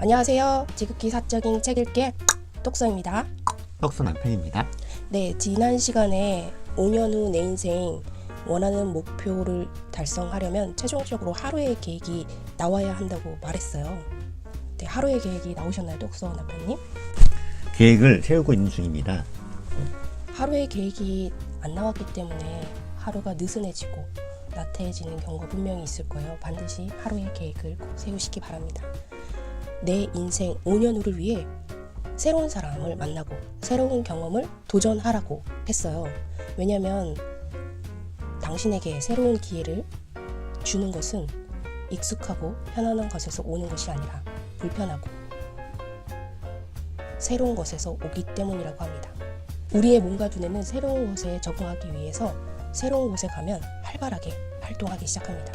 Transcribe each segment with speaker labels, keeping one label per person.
Speaker 1: 안녕하세요. 지극히 사적인 책 읽기 똑서입니다.
Speaker 2: 떡소 남편입니다.
Speaker 1: 네, 지난 시간에 5년 후 내 인생 원하는 목표를 달성하려면 최종적으로 하루의 계획이 나와야 한다고 말했어요. 네, 하루의 계획이 나오셨나요, 똑서 남편님?
Speaker 2: 계획을 세우고 있는 중입니다.
Speaker 1: 하루의 계획이 안 나왔기 때문에 하루가 느슨해지고 나태해지는 경우가 분명히 있을 거예요. 반드시 하루의 계획을 꼭 세우시기 바랍니다. 내 인생 5년 후를 위해 새로운 사람을 만나고 새로운 경험을 도전하라고 했어요. 왜냐하면 당신에게 새로운 기회를 주는 것은 익숙하고 편안한 것에서 오는 것이 아니라 불편하고 새로운 것에서 오기 때문이라고 합니다. 우리의 몸과 두뇌는 새로운 것에 적응하기 위해서 새로운 곳에 가면 활발하게 활동하기 시작합니다.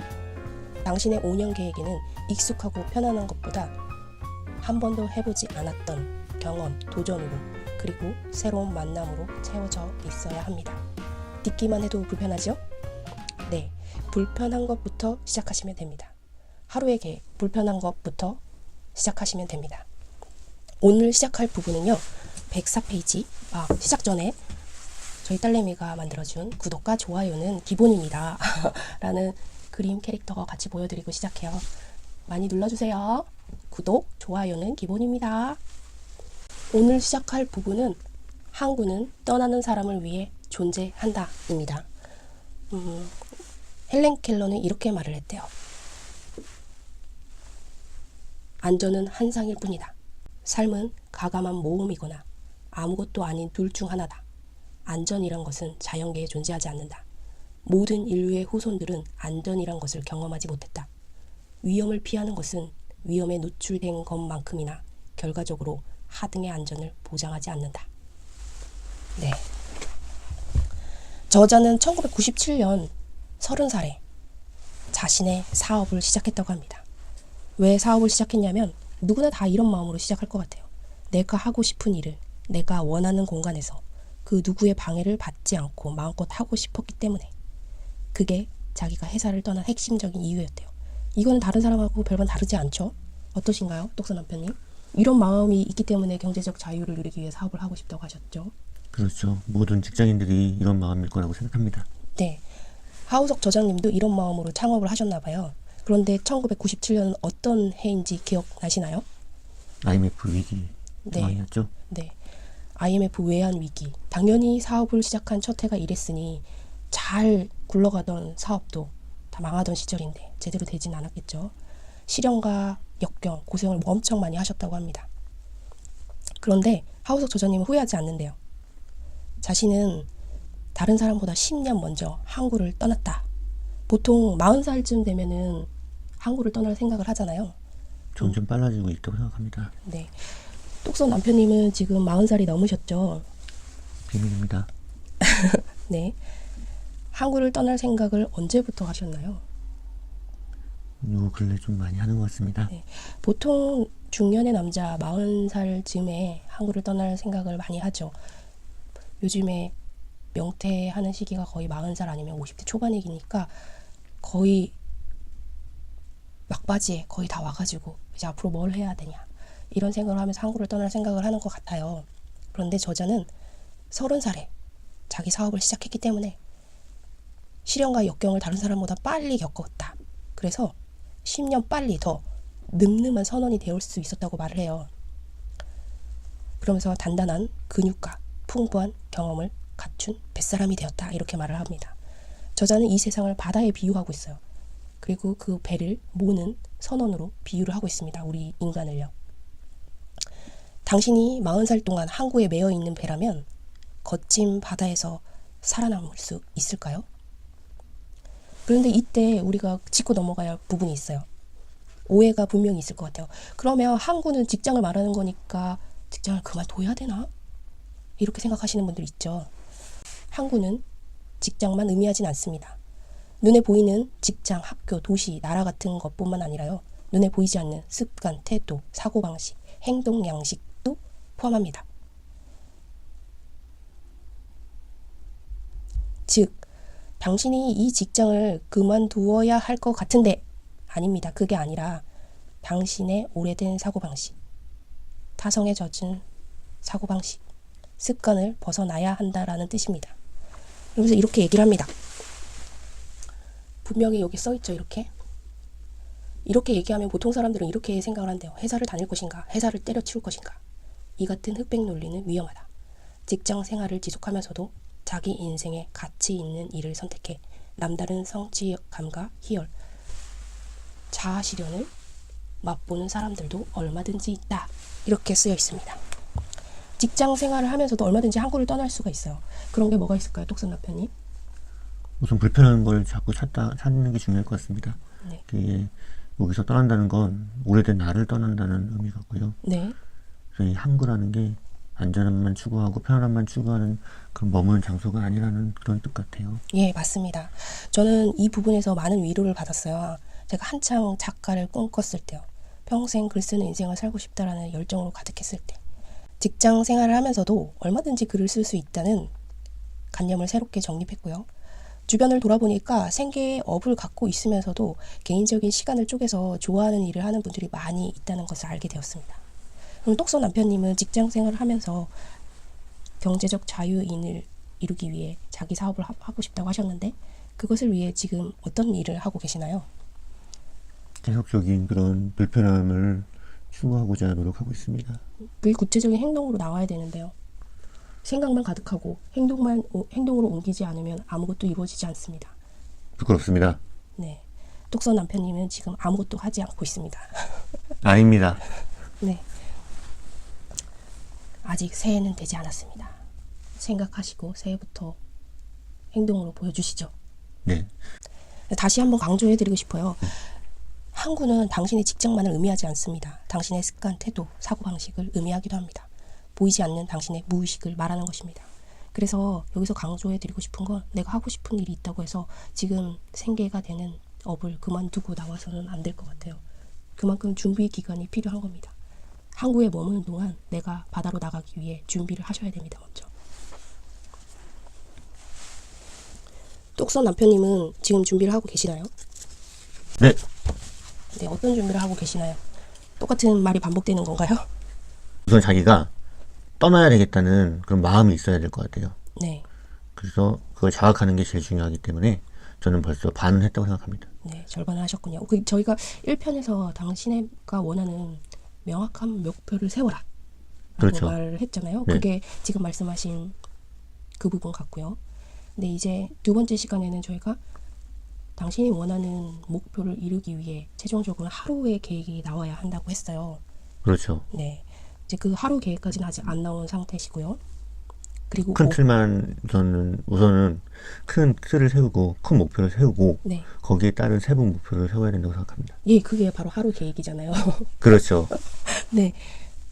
Speaker 1: 당신의 5년 계획에는 익숙하고 편안한 것보다 한 번도 해보지 않았던 경험, 도전으로 그리고 새로운 만남으로 채워져 있어야 합니다. 듣기만 해도 불편하죠? 네, 불편한 것부터 시작하시면 됩니다. 하루의 계획, 불편한 것부터 시작하시면 됩니다. 오늘 시작할 부분은요, 104페이지, 시작 전에 저희 딸내미가 만들어준 구독과 좋아요는 기본입니다 라는 그림 캐릭터가 같이 보여드리고 시작해요. 많이 눌러주세요. 구독, 좋아요는 기본입니다. 오늘 시작할 부분은 항구는 떠나는 사람을 위해 존재한다 입니다. 헬렌 켈러는 이렇게 말을 했대요. 안전은 한상일 뿐이다. 삶은 가감한 모험이거나 아무것도 아닌 둘 중 하나다. 안전이란 것은 자연계에 존재하지 않는다. 모든 인류의 후손들은 안전이란 것을 경험하지 못했다. 위험을 피하는 것은 위험에 노출된 것만큼이나 결과적으로 하등의 안전을 보장하지 않는다. 네. 저자는 1997년 30살에 자신의 사업을 시작했다고 합니다. 왜 사업을 시작했냐면 누구나 다 이런 마음으로 시작할 것 같아요. 내가 하고 싶은 일을 내가 원하는 공간에서 그 누구의 방해를 받지 않고 마음껏 하고 싶었기 때문에 그게 자기가 회사를 떠난 핵심적인 이유였대요. 이거는 다른 사람하고 별반 다르지 않죠? 어떠신가요? 똑서 남편님? 이런 마음이 있기 때문에 경제적 자유를 누리기 위해 사업을 하고 싶다고 하셨죠?
Speaker 2: 그렇죠. 모든 직장인들이 이런 마음일 거라고 생각합니다.
Speaker 1: 네. 하우석 저장님도 이런 마음으로 창업을 하셨나 봐요. 그런데 1997년은 어떤 해인지 기억나시나요?
Speaker 2: IMF 위기 상황이었죠.
Speaker 1: 네. IMF 외환 위기. 당연히 사업을 시작한 첫 해가 이랬으니 잘 굴러가던 사업도 다 망하던 시절인데 제대로 되진 않았겠죠. 시련과 역경, 고생을 엄청 많이 하셨다고 합니다. 그런데 하우석 저자님은 후회하지 않는데요. 자신은 다른 사람보다 10년 먼저 항구를 떠났다. 보통 40살쯤 되면은 항구를 떠날 생각을 하잖아요.
Speaker 2: 점점 빨라지고 있다고 생각합니다.
Speaker 1: 네. 똑서 남편님은 지금 40살이 넘으셨죠?
Speaker 2: 비밀입니다.
Speaker 1: 네. 항구를 떠날 생각을 언제부터 하셨나요?
Speaker 2: 요 근래 좀 많이 하는 것 같습니다.
Speaker 1: 네. 보통 중년의 남자 40살쯤에 항구를 떠날 생각을 많이 하죠. 요즘에 명퇴하는 시기가 거의 40살 아니면 50대 초반이니까 거의 막바지에 거의 다 와가지고 이제 앞으로 뭘 해야 되냐 이런 생각을 하면서 항구를 떠날 생각을 하는 것 같아요. 그런데 저자는 30살에 자기 사업을 시작했기 때문에 시련과 역경을 다른 사람보다 빨리 겪었다. 그래서 10년 빨리 더 늠름한 선원이 되올 수 있었다고 말을 해요. 그러면서 단단한 근육과 풍부한 경험을 갖춘 뱃사람이 되었다. 이렇게 말을 합니다. 저자는 이 세상을 바다에 비유하고 있어요. 그리고 그 배를 모는 선원으로 비유를 하고 있습니다. 우리 인간을요. 당신이 40살 동안 항구에 매여 있는 배라면 거친 바다에서 살아남을 수 있을까요? 그런데 이때 우리가 짚고 넘어가야 할 부분이 있어요. 오해가 분명히 있을 것 같아요. 그러면 항구는 직장을 말하는 거니까 직장을 그만둬야 되나? 이렇게 생각하시는 분들 있죠. 항구는 직장만 의미하진 않습니다. 눈에 보이는 직장, 학교, 도시, 나라 같은 것뿐만 아니라요. 눈에 보이지 않는 습관, 태도, 사고방식, 행동 양식도 포함합니다. 즉, 당신이 이 직장을 그만두어야 할 것 같은데 아닙니다. 그게 아니라 당신의 오래된 사고방식, 타성에 젖은 사고방식, 습관을 벗어나야 한다라는 뜻입니다. 그래서 이렇게 얘기를 합니다. 분명히 여기 써있죠. 이렇게 얘기하면 보통 사람들은 이렇게 생각을 한대요. 회사를 다닐 것인가, 회사를 때려치울 것인가. 이 같은 흑백 논리는 위험하다. 직장 생활을 지속하면서도 자기 인생에 가치 있는 일을 선택해 남다른 성취감과 희열, 자아 실현을 맛보는 사람들도 얼마든지 있다. 이렇게 쓰여 있습니다. 직장 생활을 하면서도 얼마든지 한국을 떠날 수가 있어요. 그런 게 뭐가 있을까요, 똑선 남편님?
Speaker 2: 우선 불편한 걸 자꾸 찾는 게 중요할 것 같습니다.
Speaker 1: 네.
Speaker 2: 그게 여기서 떠난다는 건 오래된 나를 떠난다는 의미 같고요.
Speaker 1: 네.
Speaker 2: 그래서 이 항구라는 게 안전함만 추구하고 편안함만 추구하는 그런 머무는 장소가 아니라는 그런 뜻 같아요.
Speaker 1: 예, 맞습니다. 저는 이 부분에서 많은 위로를 받았어요. 제가 한창 작가를 꿈꿨을 때요. 평생 글 쓰는 인생을 살고 싶다라는 열정으로 가득했을 때. 직장 생활을 하면서도 얼마든지 글을 쓸 수 있다는 관념을 새롭게 정립했고요. 주변을 돌아보니까 생계의 업을 갖고 있으면서도 개인적인 시간을 쪼개서 좋아하는 일을 하는 분들이 많이 있다는 것을 알게 되었습니다. 그럼 똑선 남편님은 직장 생활을 하면서 경제적 자유인을 이루기 위해 자기 사업을 하고 싶다고 하셨는데 그것을 위해 지금 어떤 일을 하고 계시나요?
Speaker 2: 계속적인 그런 불편함을 추구하고자 노력하고 있습니다.
Speaker 1: 그 구체적인 행동으로 나와야 되는데요. 생각만 가득하고 행동으로 옮기지 않으면 아무것도 이루어지지 않습니다.
Speaker 2: 부끄럽습니다.
Speaker 1: 네, 똑선 남편님은 지금 아무것도 하지 않고 있습니다.
Speaker 2: 아닙니다.
Speaker 1: 네, 아직 새해는 되지 않았습니다. 생각하시고 새해부터 행동으로 보여주시죠.
Speaker 2: 네.
Speaker 1: 다시 한번 강조해드리고 싶어요. 항구는 당신의 직장만을 의미하지 않습니다. 당신의 습관, 태도, 사고방식을 의미하기도 합니다. 보이지 않는 당신의 무의식을 말하는 것입니다. 그래서 여기서 강조해드리고 싶은 건 내가 하고 싶은 일이 있다고 해서 지금 생계가 되는 업을 그만두고 나와서는 안 될 것 같아요. 그만큼 준비 기간이 필요한 겁니다. 항구에 머무는 동안 내가 바다로 나가기 위해 준비를 하셔야 됩니다. 먼저. 똑선 남편님은 지금 준비를 하고 계시나요?
Speaker 2: 네.
Speaker 1: 네, 어떤 준비를 하고 계시나요? 똑같은 말이 반복되는 건가요?
Speaker 2: 우선 자기가 떠나야 되겠다는 그런 마음이 있어야 될 것 같아요.
Speaker 1: 네.
Speaker 2: 그래서 그걸 자각하는 게 제일 중요하기 때문에 저는 벌써 반은 했다고 생각합니다.
Speaker 1: 네, 절반을 하셨군요. 저희가 1편에서 당신가 원하는 명확한 목표를 세워라 라고
Speaker 2: 그렇죠.
Speaker 1: 말을 했잖아요.
Speaker 2: 네.
Speaker 1: 그게 지금 말씀하신 그 부분 같고요. 근데 이제 두 번째 시간에는 저희가 당신이 원하는 목표를 이루기 위해 최종적으로 하루의 계획이 나와야 한다고 했어요.
Speaker 2: 그렇죠.
Speaker 1: 네, 이제 그 하루 계획까지는 아직 안 나온 상태시고요. 그리고
Speaker 2: 큰 틀만 우선은 큰 틀을 세우고 큰 목표를 세우고
Speaker 1: 네,
Speaker 2: 거기에 따른 세부 목표를 세워야 된다고 생각합니다.
Speaker 1: 예, 그게 바로 하루 계획이잖아요.
Speaker 2: 그렇죠.
Speaker 1: 네,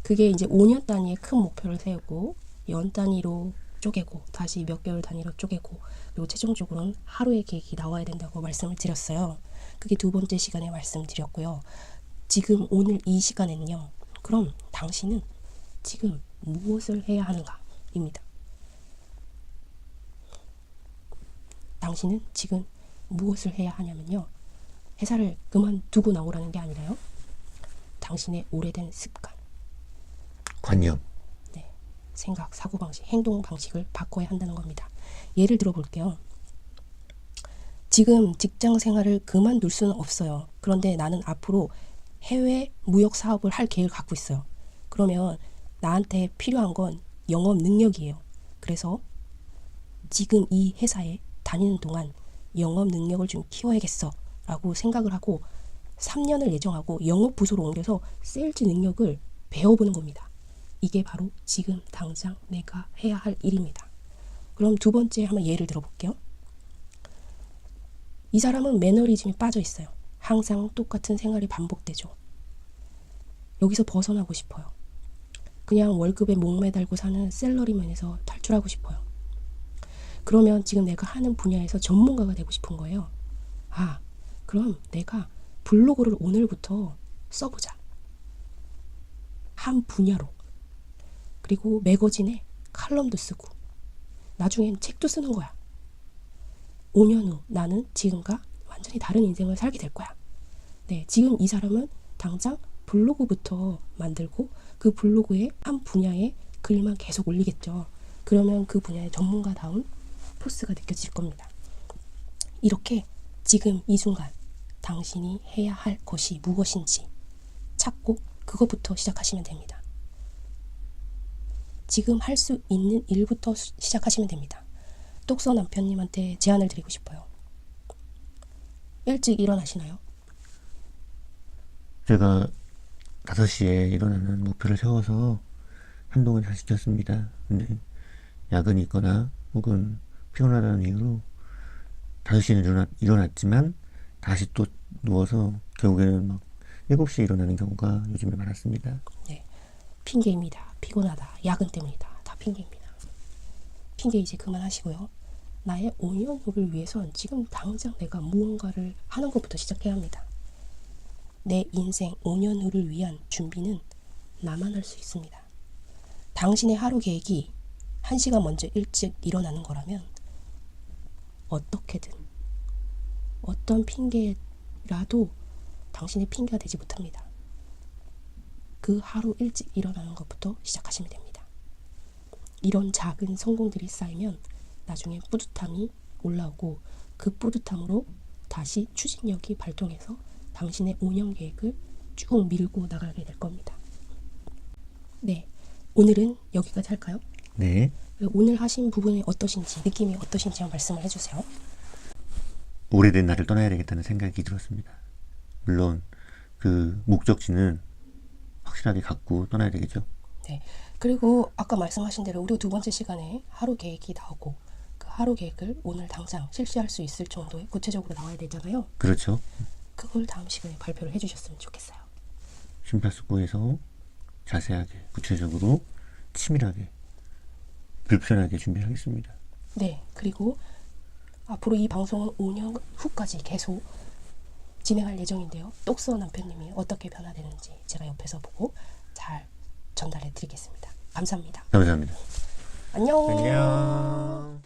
Speaker 1: 그게 이제 5년 단위의 큰 목표를 세우고 연 단위로 쪼개고 다시 몇 개월 단위로 쪼개고 그리고 최종적으로는 하루의 계획이 나와야 된다고 말씀을 드렸어요. 그게 두 번째 시간에 말씀드렸고요. 지금 오늘 이 시간에는요. 그럼 당신은 지금 무엇을 해야 하는가입니다. 당신은 지금 무엇을 해야 하냐면요. 회사를 그만두고 나오라는 게 아니라요. 당신의 오래된 습관,
Speaker 2: 관념.
Speaker 1: 네, 생각, 사고방식, 행동방식을 바꿔야 한다는 겁니다. 예를 들어 볼게요. 지금 직장 생활을 그만둘 수는 없어요. 그런데 나는 앞으로 해외 무역 사업을 할 계획을 갖고 있어요. 그러면 나한테 필요한 건 영업 능력이에요. 그래서 지금 이 회사에 다니는 동안 영업 능력을 좀 키워야겠어 라고 생각을 하고 3년을 예정하고 영업 부서로 옮겨서 세일즈 능력을 배워보는 겁니다. 이게 바로 지금 당장 내가 해야 할 일입니다. 그럼 두 번째 한번 예를 들어볼게요. 이 사람은 매너리즘에 빠져 있어요. 항상 똑같은 생활이 반복되죠. 여기서 벗어나고 싶어요. 그냥 월급에 목매달고 사는 셀러리맨에서 탈출하고 싶어요. 그러면 지금 내가 하는 분야에서 전문가가 되고 싶은 거예요. 아, 그럼 내가 블로그를 오늘부터 써보자. 한 분야로. 그리고 매거진에 칼럼도 쓰고 나중엔 책도 쓰는 거야. 5년 후 나는 지금과 완전히 다른 인생을 살게 될 거야. 네, 지금 이 사람은 당장 블로그부터 만들고 그 블로그에 한 분야의 글만 계속 올리겠죠. 그러면 그 분야의 전문가다운 포스가 느껴질 겁니다. 이렇게 지금 이 순간 당신이 해야 할 것이 무엇인지 찾고 그것부터 시작하시면 됩니다. 지금 할 수 있는 일부터 시작하시면 됩니다. 똑서 남편님한테 제안을 드리고 싶어요. 일찍 일어나시나요?
Speaker 2: 제가 5시에 일어나는 목표를 세워서 한동안 잘 지켰습니다. 근데 야근이 있거나 혹은 피곤하다는 이유로 5시에 일어났지만 다시 또 누워서 결국에는 막 7시에 일어나는 경우가 요즘에 많았습니다.
Speaker 1: 네, 핑계입니다. 피곤하다. 야근 때문이다. 다 핑계입니다. 핑계 이제 그만하시고요. 나의 5년 후를 위해선 지금 당장 내가 무언가를 하는 것부터 시작해야 합니다. 내 인생 5년 후를 위한 준비는 나만 할 수 있습니다. 당신의 하루 계획이 1시간 먼저 일찍 일어나는 거라면 어떻게든 어떤 핑계라도 당신의 핑계가 되지 못합니다. 그 하루 일찍 일어나는 것부터 시작하시면 됩니다. 이런 작은 성공들이 쌓이면 나중에 뿌듯함이 올라오고 그 뿌듯함으로 다시 추진력이 발동해서 당신의 5년 계획을 쭉 밀고 나가게 될 겁니다. 네, 오늘은 여기까지 할까요?
Speaker 2: 네.
Speaker 1: 오늘 하신 부분이 어떠신지, 느낌이 어떠신지 한번 말씀을 해주세요.
Speaker 2: 오래된 나를 떠나야 되겠다는 생각이 들었습니다. 물론 그 목적지는 확실하게 갖고 떠나야 되겠죠.
Speaker 1: 네, 그리고 아까 말씀하신 대로 우리 2번째 시간에 하루 계획이 나오고 그 하루 계획을 오늘 당장 실시할 수 있을 정도의 구체적으로 나와야 되잖아요.
Speaker 2: 그렇죠.
Speaker 1: 그걸 다음 시간에 발표를 해주셨으면 좋겠어요.
Speaker 2: 심폐소생술에서 자세하게, 구체적으로, 치밀하게, 불편하게 준비하겠습니다.
Speaker 1: 네, 그리고 앞으로 이 방송은 5년 후까지 계속 진행할 예정인데요. 똑서 남편님이 어떻게 변화되는지 제가 옆에서 보고 잘 전달해 드리겠습니다. 감사합니다.
Speaker 2: 감사합니다.
Speaker 1: 안녕.
Speaker 2: 안녕.